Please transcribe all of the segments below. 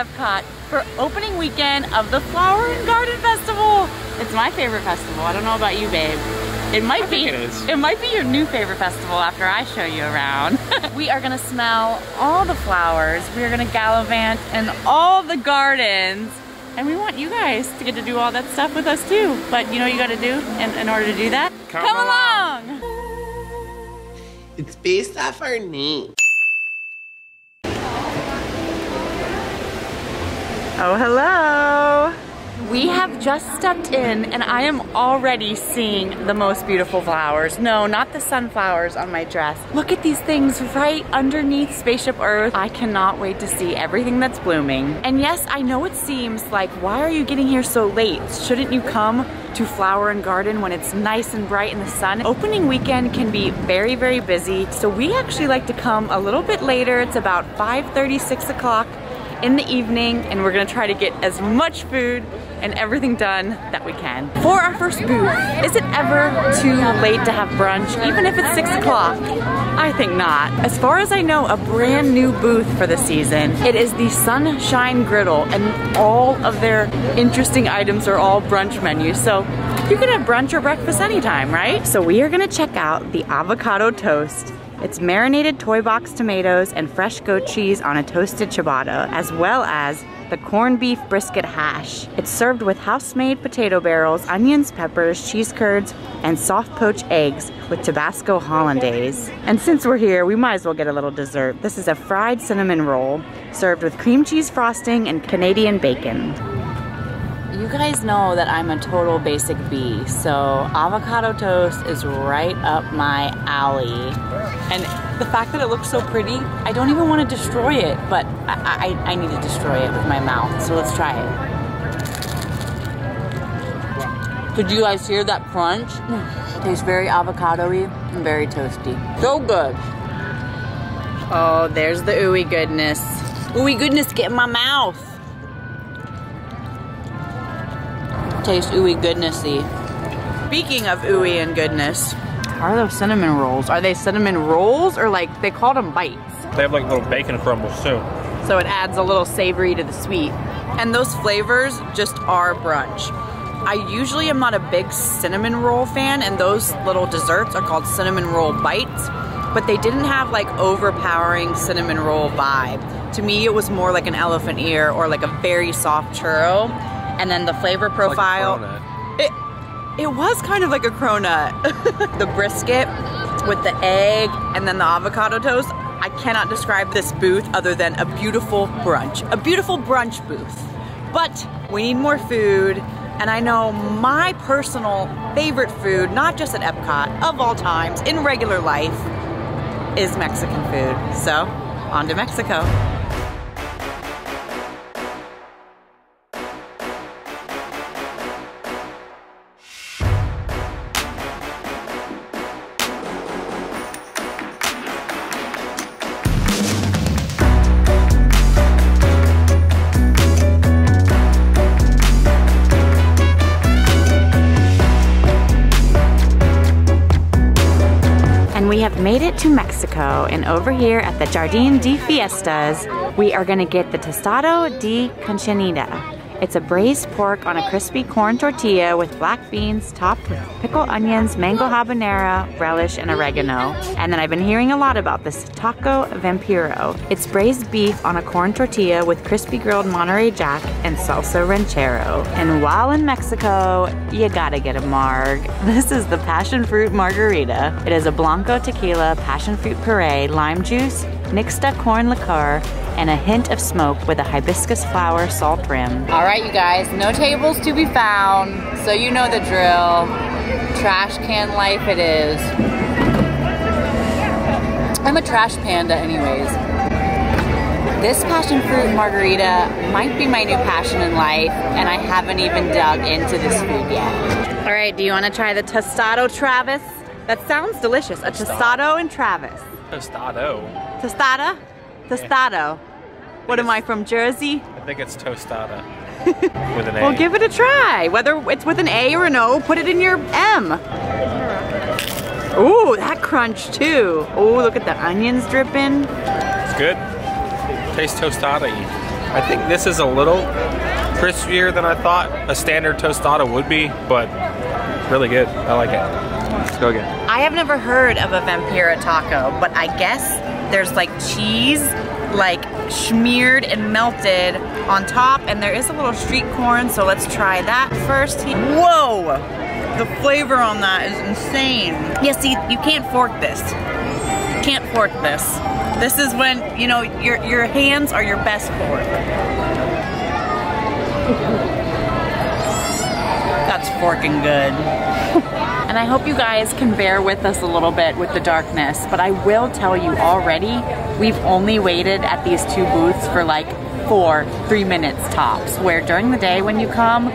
Epcot for opening weekend of the Flower and Garden Festival. It's my favorite festival. I don't know about you, babe. It might be. It might be your new favorite festival after I show you around. We are gonna smell all the flowers. We are gonna gallivant in all the gardens. And we want you guys to get to do all that stuff with us too. But you know what you gotta do in order to do that? Come along! It's based off our name. Oh, hello! We have just stepped in and I am already seeing the most beautiful flowers. No, not the sunflowers on my dress. Look at these things right underneath Spaceship Earth. I cannot wait to see everything that's blooming. And yes, I know it seems like, why are you getting here so late? Shouldn't you come to Flower and Garden when it's nice and bright in the sun? Opening weekend can be very, very busy. So we actually like to come a little bit later. It's about 5:30, 6 o'clock in the evening, and we're gonna try to get as much food and everything done that we can. For our first booth, is it ever too late to have brunch, even if it's 6 o'clock? I think not. As far as I know, a brand new booth for the season. It is the Sunshine Griddle, and all of their interesting items are all brunch menus. So you can have brunch or breakfast anytime, right? So we are gonna check out the avocado toast. It's marinated toy box tomatoes and fresh goat cheese on a toasted ciabatta, as well as the corned beef brisket hash. It's served with house-made potato barrels, onions, peppers, cheese curds, and soft poached eggs with Tabasco hollandaise. And since we're here, we might as well get a little dessert. This is a fried cinnamon roll, served with cream cheese frosting and Canadian bacon. You guys know that I'm a total basic bee, so avocado toast is right up my alley. And the fact that it looks so pretty, I don't even want to destroy it, but I need to destroy it with my mouth, so let's try it. Did you guys hear that crunch? It tastes very avocado-y and very toasty. So good. Oh, there's the ooey goodness. Ooey goodness, get in my mouth. Tastes ooey goodnessy. Speaking of ooey and goodness, how are those cinnamon rolls? Are they cinnamon rolls or like, they called them bites? They have like little bacon crumbles too. So it adds a little savory to the sweet. And those flavors just are brunch. I usually am not a big cinnamon roll fan, and those little desserts are called cinnamon roll bites, but they didn't have like overpowering cinnamon roll vibe. To me, it was more like an elephant ear or like a very soft churro. And then the flavor profile, like it was kind of like a cronut. The brisket with the egg and then the avocado toast. I cannot describe this booth other than a beautiful brunch booth. But we need more food. And I know my personal favorite food, not just at Epcot, of all times, in regular life, is Mexican food. So, on to Mexico. We have made it to Mexico, and over here at the Jardín de Fiestas, we are gonna get the Tostado de Cochinita. It's a braised pork on a crispy corn tortilla with black beans topped with pickled onions, mango habanero, relish, and oregano. And then I've been hearing a lot about this taco vampiro. It's braised beef on a corn tortilla with crispy grilled Monterey Jack and salsa ranchero. And while in Mexico, you gotta get a marg. This is the passion fruit margarita. It is a blanco tequila, passion fruit puree, lime juice, Nixta corn liqueur, and a hint of smoke with a hibiscus flower salt rim. All right, you guys, no tables to be found, so you know the drill. Trash can life it is. I'm a trash panda anyways. This passion fruit margarita might be my new passion in life, and I haven't even dug into this food yet. All right, do you want to try the Tostado, Travis? That sounds delicious. A Tostado and Travis. Tostado. Tostada? Tostado. What am I, from Jersey? I think it's tostada with an A. Well, give it a try. Whether it's with an A or an O, put it in your M. Ooh, that crunch too. Ooh, look at the onions dripping. It's good. Tastes tostada-y. I think this is a little crispier than I thought a standard tostada would be, but really good. I like it. Let's go again. I have never heard of a Vampira taco, but I guess there's like cheese like smeared and melted on top, and there is a little street corn, so let's try that first. Whoa! The flavor on that is insane. Yeah, see, you can't fork this. Can't fork this. This is when, you know, your hands are your best fork. That's forking good. And I hope you guys can bear with us a little bit with the darkness, but I will tell you already, we've only waited at these two booths for like 3 minutes tops, where during the day when you come,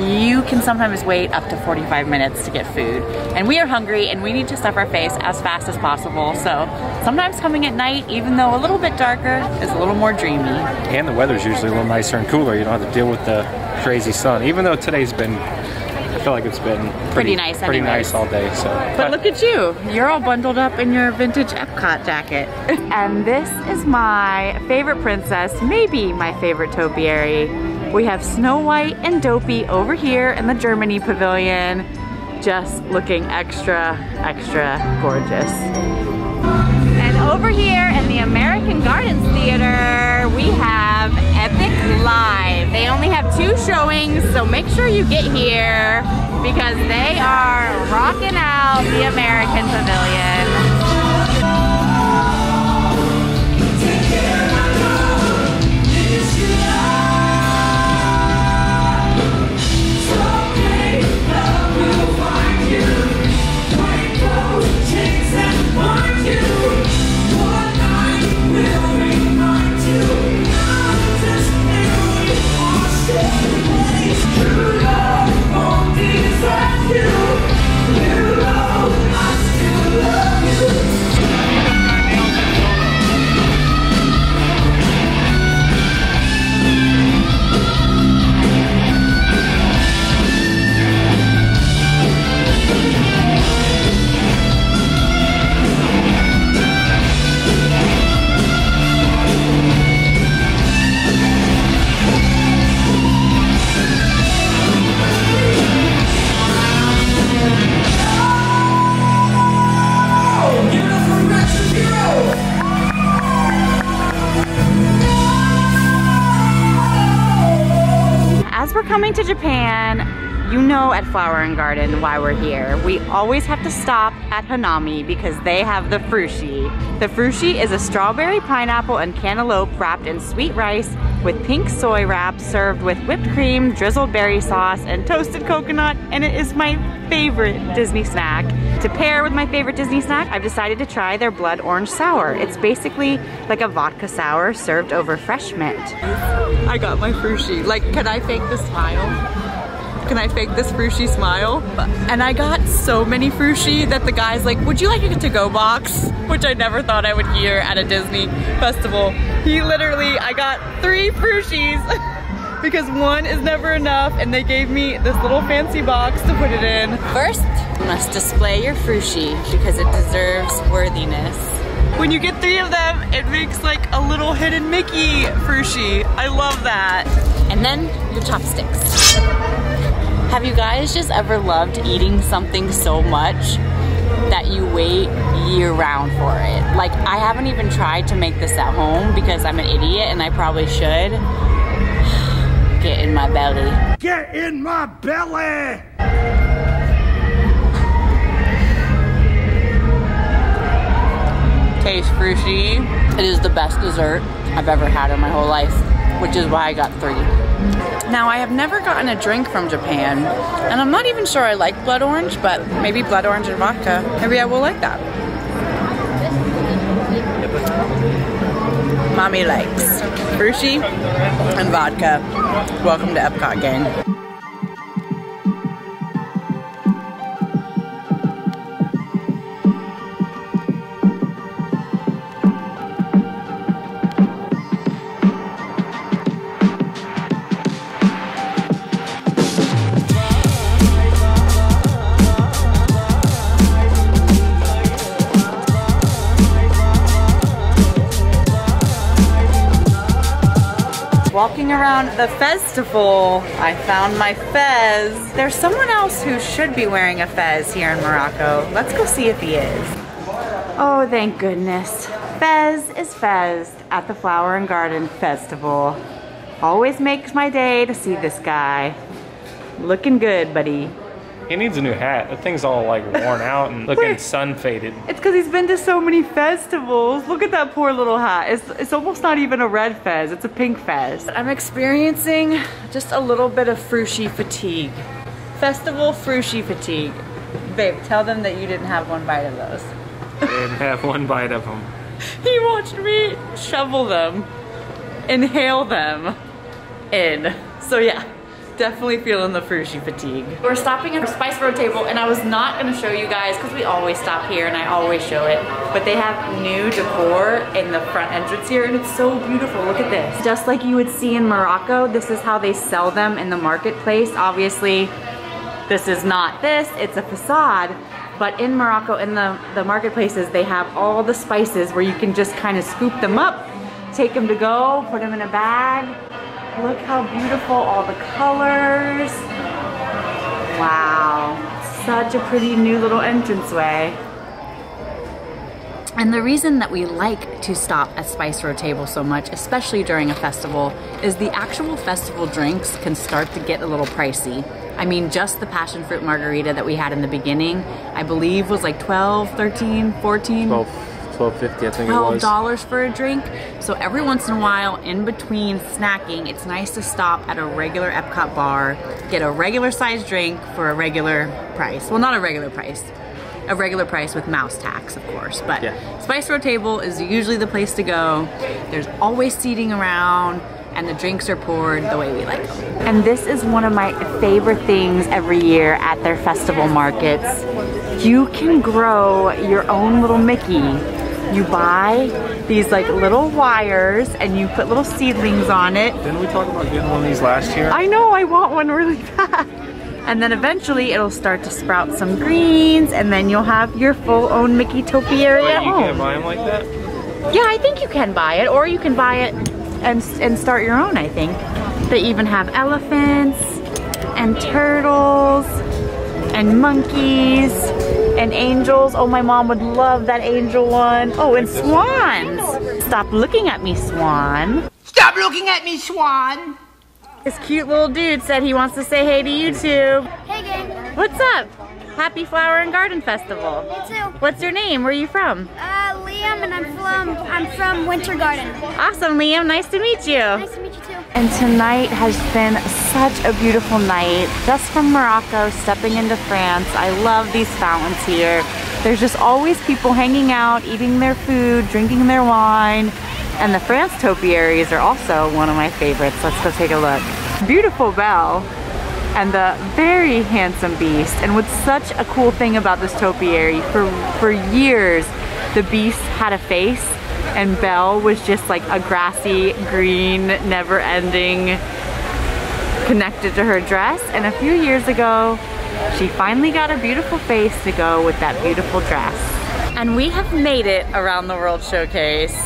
you can sometimes wait up to 45 minutes to get food. And we are hungry and we need to stuff our face as fast as possible, so sometimes coming at night, even though a little bit darker, is a little more dreamy. And the weather's usually a little nicer and cooler. You don't have to deal with the crazy sun, even though today's been, I feel like it's been pretty nice all day. So, but look at you, you're all bundled up in your vintage Epcot jacket. And this is my favorite princess, maybe my favorite topiary. We have Snow White and Dopey over here in the Germany pavilion, just looking extra, extra gorgeous. And over here in the American Gardens Theater, we have Epic Live. They only have 2 showings, so make sure you get here because they are rocking out the American Pavilion. As we're coming to Japan, you know at Flower and Garden why we're here. We always have to stop at Hanami because they have the frushi. The frushi is a strawberry, pineapple, and cantaloupe wrapped in sweet rice with pink soy wrap served with whipped cream, drizzled berry sauce, and toasted coconut, and it is my favorite Disney snack. To pair with my favorite Disney snack, I've decided to try their blood orange sour. It's basically like a vodka sour served over fresh mint. I got my frushi. Like, can I fake the smile? Can I fake this frushi smile? And I got so many frushi that the guy's like, would you like a to-go box? Which I never thought I would hear at a Disney festival. He literally, I got 3 frushis because 1 is never enough, and they gave me this little fancy box to put it in. First, you must display your frushi because it deserves worthiness. When you get 3 of them, it makes like a little hidden Mickey frushi. I love that. And then your chopsticks. Have you guys just ever loved eating something so much that you wait year-round for it? Like, I haven't even tried to make this at home because I'm an idiot and I probably should. Get in my belly. Get in my belly! Taste frushi. It is the best dessert I've ever had in my whole life, which is why I got 3. Now, I have never gotten a drink from Japan, and I'm not even sure I like blood orange, but maybe blood orange and vodka, maybe I will like that. Mommy likes frushi and vodka. Welcome to Epcot, gang. walking around the festival, I found my fez. There's someone else who should be wearing a fez here in Morocco. Let's go see if he is. Oh, thank goodness. Fez is Fez at the Flower and Garden Festival. Always makes my day to see this guy. Looking good, buddy. He needs a new hat. That thing's all like worn out and looking sun faded. It's because he's been to so many festivals. Look at that poor little hat. It's almost not even a red fez. It's a pink fez. I'm experiencing just a little bit of frushi fatigue. Festival frushi fatigue. Babe, tell them that you didn't have one bite of those. I didn't have one bite of them. He watched me shovel them, inhale them in. So yeah. Definitely feeling the frushi fatigue. We're stopping at a Spice Road table, and I was not gonna show you guys because we always stop here and I always show it, but they have new decor in the front entrance here and it's so beautiful. Look at this. Just like you would see in Morocco, this is how they sell them in the marketplace. Obviously, this is not this, it's a facade, but in Morocco, in the marketplaces, they have all the spices where you can just kind of scoop them up, take them to go, put them in a bag. Look how beautiful all the colors. Wow, such a pretty new little entranceway. And the reason that we like to stop at Spice Road Table so much, especially during a festival, is the actual festival drinks can start to get a little pricey. I mean, just the passion fruit margarita that we had in the beginning, I believe was like 12, 13, 14. $12.50, I think it was. $12 for a drink. So every once in a while, in between snacking, it's nice to stop at a regular Epcot bar, get a regular sized drink for a regular price. Well, not a regular price. A regular price with mouse tax, of course. But yeah. Spice Road Table is usually the place to go. There's always seating around, and the drinks are poured the way we like them. And this is one of my favorite things every year at their festival markets. You can grow your own little Mickey. You buy these like little wires and you put little seedlings on it. Didn't we talk about getting one of these last year? I know, I want one really bad. And then eventually it'll start to sprout some greens and then you'll have your full own Mickey topiary at home. You can't buy them like that? Yeah, I think you can buy it, or you can buy it and start your own, I think. They even have elephants and turtles and monkeys and angels. Oh, my mom would love that angel one. Oh, and swans. Stop looking at me, swan. Stop looking at me, Swan. This cute little dude said he wants to say hey to YouTube. Hey gang. What's up? Happy Flower and Garden Festival. You too. What's your name? Where are you from? Liam, and I'm from Winter Garden. Awesome, Liam. Nice to meet you. Nice to meet you too. And tonight has been such a beautiful night. Just from Morocco, stepping into France. I love these fountains here. There's just always people hanging out, eating their food, drinking their wine. And the France topiaries are also one of my favorites. Let's go take a look. Beautiful bell and the very handsome beast. And what's such a cool thing about this topiary, for years, the beast had a face and Belle was just like a grassy, green, never-ending, connected to her dress. And a few years ago, she finally got a beautiful face to go with that beautiful dress. And we have made it around the World Showcase.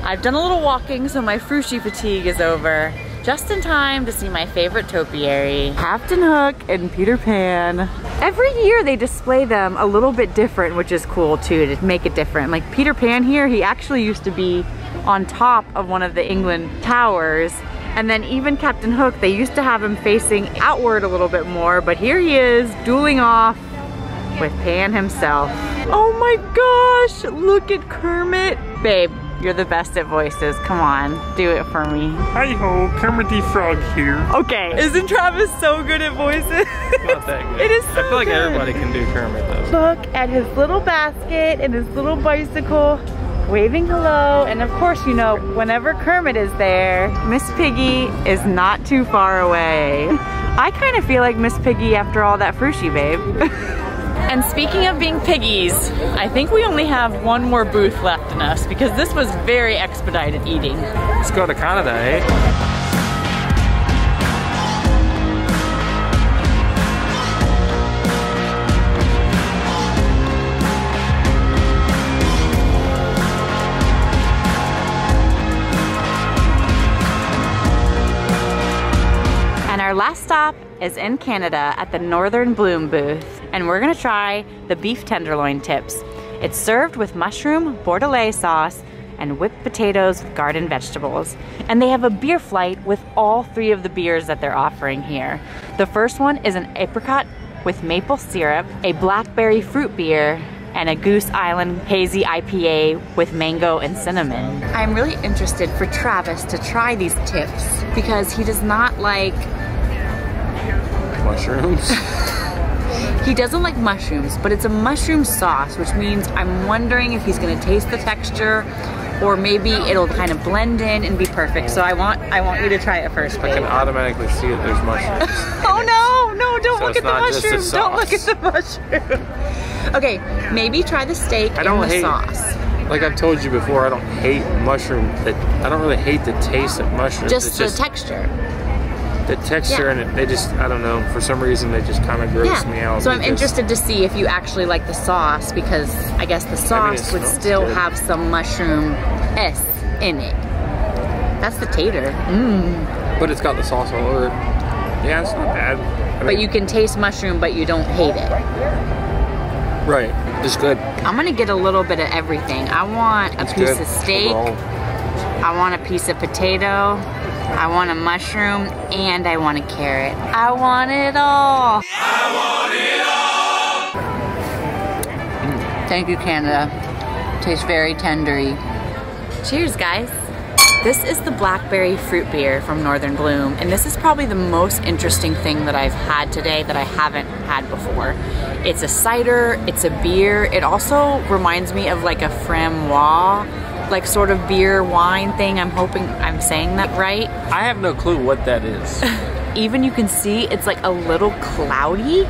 I've done a little walking, so my frushi fatigue is over. Just in time to see my favorite topiary, Captain Hook and Peter Pan. Every year they display them a little bit different, which is cool too, to make it different. Like Peter Pan here, he actually used to be on top of one of the England towers. And then even Captain Hook, they used to have him facing outward a little bit more, but here he is, dueling off with Pan himself. Oh my gosh, look at Kermit. Babe, you're the best at voices. Come on, do it for me. Hi-ho, Kermit the Frog here. Okay, isn't Travis so good at voices? Not that good. It is so I feel like good. everybody can do Kermit though. Look at his little basket and his little bicycle, waving hello. And of course, you know, whenever Kermit is there, Miss Piggy is not too far away. I kind of feel like Miss Piggy after all that frushi, babe. And speaking of being piggies, I think we only have one more booth left in us because this was very expedited eating. Let's go to Canada, eh? is in Canada at the Northern Bloom booth, and we're gonna try the beef tenderloin tips. It's served with mushroom, bordelaise sauce, and whipped potatoes with garden vegetables. And they have a beer flight with all 3 of the beers that they're offering here. The first one is an apricot with maple syrup, a blackberry fruit beer, and a Goose Island Hazy IPA with mango and cinnamon. I'm really interested for Travis to try these tips because he does not like mushrooms. He doesn't like mushrooms, but it's a mushroom sauce, which means I'm wondering if he's gonna taste the texture or maybe it'll kind of blend in and be perfect. So I want you to try it first, babe. I can automatically see that there's mushrooms. Oh no, don't look at the mushroom. Don't look at the mushroom. Okay, maybe try the steak and the sauce. Like I've told you before, I don't hate mushroom. I don't really hate the taste of mushrooms. Just the texture. The texture and they just, I don't know, for some reason they just kind of gross me out. So I'm interested to see if you actually like the sauce because I guess the sauce would still have some mushroom-esque in it. That's the tater. But it's got the sauce all over it. Yeah, it's not bad. I mean, but you can taste mushroom, but you don't hate it. Right, it's good. I'm gonna get a little bit of everything. I want a piece of steak. I want a piece of potato. I want a mushroom and I want a carrot. I want it all. I want it all. Thank you, Canada. Tastes very tendery. Cheers, guys. This is the blackberry fruit beer from Northern Bloom, and this is probably the most interesting thing that I've had today that I haven't had before. It's a cider, it's a beer. It also reminds me of like a framboise, like sort of beer wine thing. I'm hoping I'm saying that right. I have no clue what that is. Even you can see it's like a little cloudy,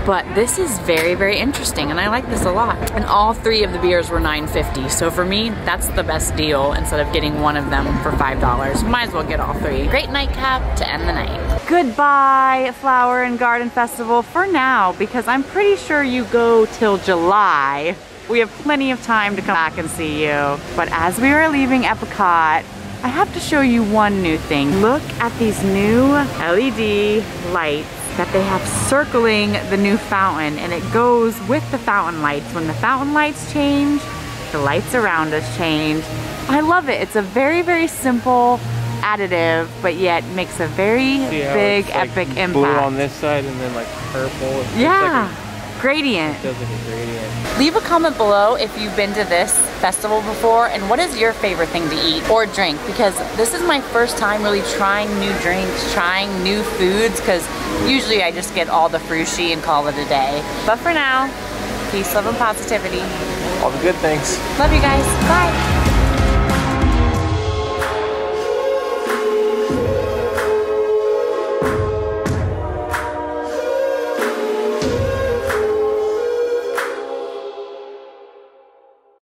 but this is very, very interesting and I like this a lot. And all 3 of the beers were $9.50. So for me, that's the best deal instead of getting one of them for $5. Might as well get all 3. Great nightcap to end the night. Goodbye, Flower and Garden Festival for now, because I'm pretty sure you go till July. We have plenty of time to come back and see you. But as we are leaving Epcot, I have to show you one new thing. Look at these new LED lights that they have circling the new fountain, and it goes with the fountain lights. When the fountain lights change, the lights around us change. I love it. It's a very, very simple additive, but yet makes a very big, epic impact. Blue on this side and then like purple. Yeah. Gradient. It does like a gradient. Leave a comment below if you've been to this festival before and what is your favorite thing to eat or drink, because this is my first time really trying new drinks, trying new foods, because usually I just get all the frushi and call it a day. But for now, peace, love, and positivity. All the good things. Love you guys. Bye.